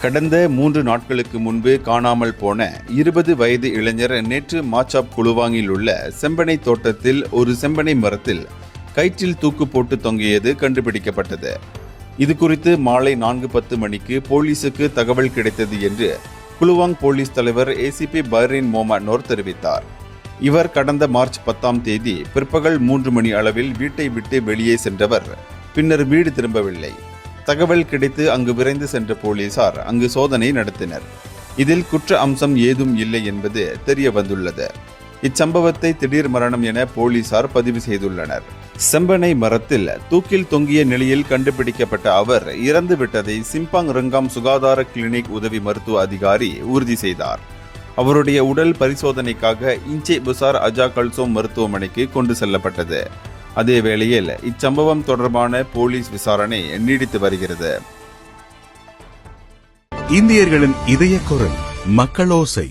கடந்த 3 நாட்களுக்கு முன்பு காணாமல் போன 20 வயது இளைஞர் நேற்று மாச்சாப் குலுவாங்கில் உள்ள செம்பனை தோட்டத்தில் ஒரு செம்பனை மரத்தில் கயிற்றில் தூக்கு போட்டு தொங்கியது கண்டுபிடிக்கப்பட்டது. இது குறித்து மாலை 4:10 மணிக்கு போலீசுக்கு தகவல் கிடைத்தது என்று குலுவாங் போலீஸ் தலைவர் ஏசிபி பைரின் மோமானோர் தெரிவித்தார். இவர் கடந்த மார்ச் 10ஆம் தேதி பிற்பகல் 3 மணி அளவில் வீட்டை விட்டு வெளியே சென்றவர் பின்னர் வீடு திரும்பவில்லை. தகவல் கிடைத்து அங்கு விரைந்து சென்ற போலீசார் அங்கு சோதனை நடத்தினர். இதில் குற்ற அம்சம் ஏதும் இல்லை என்பது தெரிய வந்துள்ளது. இச்சம்பவத்தை திடீர் மரணம் என போலீசார் பதிவு செய்துள்ளனர். செம்பனை மரத்தில் தூக்கில் தொங்கிய நிலையில் கண்டுபிடிக்கப்பட்ட அவர் இறந்து விட்டதை சிம்பாங் ரங்காம் சுகாதார கிளினிக் உதவி மருத்துவ அதிகாரி உறுதி செய்தார். அவருடைய உடல் பரிசோதனைக்காக இன்சே புசார் அஜா கல்சோம் மருத்துவமனைக்கு கொண்டு செல்லப்பட்டது. அதே வேளையில் இச்சம்பவம் தொடர்பான போலீஸ் விசாரணை நீடித்து வருகிறது. இந்தியர்களின் இதய குரல் மக்களோசை.